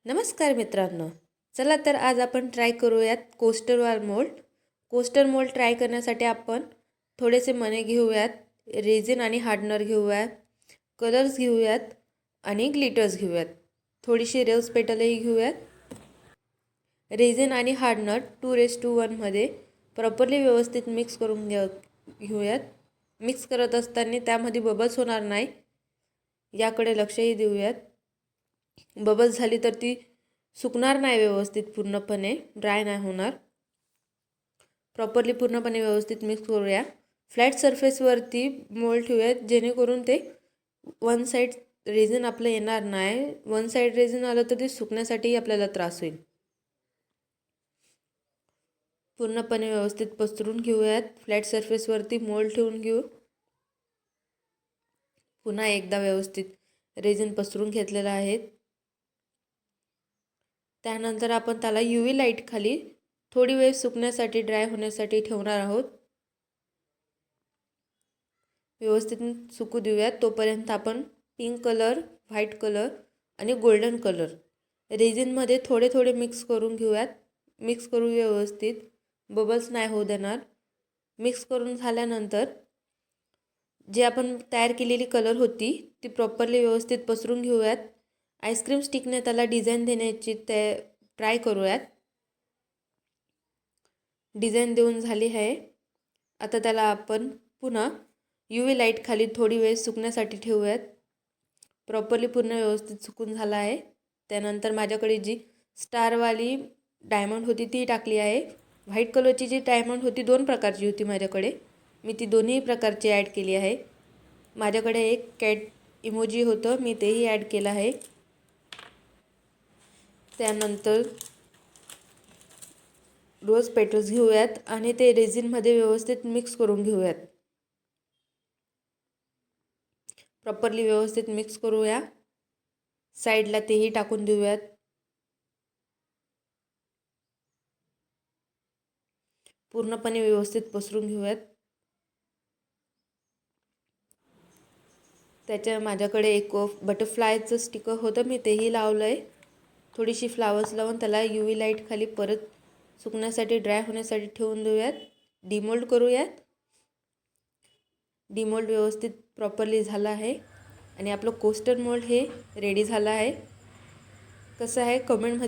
नमस्कार मित्रांनो, चला तर आज आपण ट्राय करूयात coaster wall mould. Coaster mould try करण्यासाठी आपण थोडेसे मणी घेऊयात, रेझिन आणि हार्डनर घेऊयात, कलर्स घेऊयात आणि ग्लिटर्स घेऊयात. थोडीशी रोज पेटलही घेऊयात. रेझिन आणि हार्डनर 2:1 मध्ये प्रॉपरली व्यवस्थित मिक्स करून घेऊयात. मिक्स करत असताना त्यामध्ये बबल्स होणार नाही याकडे लक्षही देऊयात. बबल्स झाली तर ती सुकणार नाही व्यवस्थित, पूर्णपणे ड्राय नाही होणार. प्रॉपरली पूर्णपणे व्यवस्थित मिक्स करूया. फ्लॅट सरफेसवरती मोल्ड ठेवूयात जेणेकरून ते वन साईड रेझिन आपलं येणार नाही. वन साईड रेझिन आलं तर ते सुकण्यासाठी आपल्याला त्रास होईल. पूर्णपणे व्यवस्थित पसरून घेऊयात. फ्लॅट सरफेसवरती मोल्ड ठेवून घेऊ. पुन्हा एकदा व्यवस्थित रेझिन पसरून घेतलेलं आहे. त्यानंतर आपण त्याला UV लाईट खाली थोडी वेळ सुकण्यासाठी, ड्राय होण्यासाठी ठेवणार आहोत. व्यवस्थित सुकू देऊयात. तोपर्यंत आपण पिंक कलर, व्हाईट कलर आणि गोल्डन कलर रेझिनमध्ये थोडे थोडे मिक्स करून घेऊयात. मिक्स करू व्यवस्थित, बबल्स नाही होऊ देणार. मिक्स करून झाल्यानंतर जे आपण तयार केलेली कलर होती ती प्रॉपरली व्यवस्थित पसरून घेऊयात. आईस्क्रीम स्टिकने त्याला डिझाईन देण्याची ट्राय करूयात. डिझाईन देऊन झाली आहे. आता त्याला आपण पुन्हा UV लाईट खाली थोडी वेळ सुकण्यासाठी ठेवूयात. प्रॉपरली पूर्ण व्यवस्थित सुकून झाला आहे. त्यानंतर माझ्याकडे जी स्टारवाली डायमंड होती ती टाकली आहे. व्हाईट कलरची जी डायमंड होती 2 प्रकारची होती माझ्याकडे, मी ती दोन्ही प्रकारची ॲड केली आहे. माझ्याकडे एक कॅट इमोजी होतं, मी तेही ॲड केलं आहे. त्यानंतर रोज पेटल्स घेऊयात आणि ते रेझिनमध्ये व्यवस्थित मिक्स करून घेऊयात. प्रॉपरली व्यवस्थित मिक्स करूया. साईडला तेही टाकून देऊयात. पूर्णपणे व्यवस्थित पसरून घेऊयात. त्याच्या माझ्याकडे एक बटरफ्लायचं स्टिकर होतं, मी तेही लावलं आहे. थोडीशी फ्लावर्स लावून त्याला UV लाईट खाली परत सुकण्यासाठी, ड्राय होण्यासाठी ठेवून देऊयात. डिमोल्ड करूयात. डिमोल्ड व्यवस्थित प्रॉपरली झालं आहे आणि आपलं कोस्टर मोल्ड हे रेडी झालं आहे. कसं आहे कमेंटमध्ये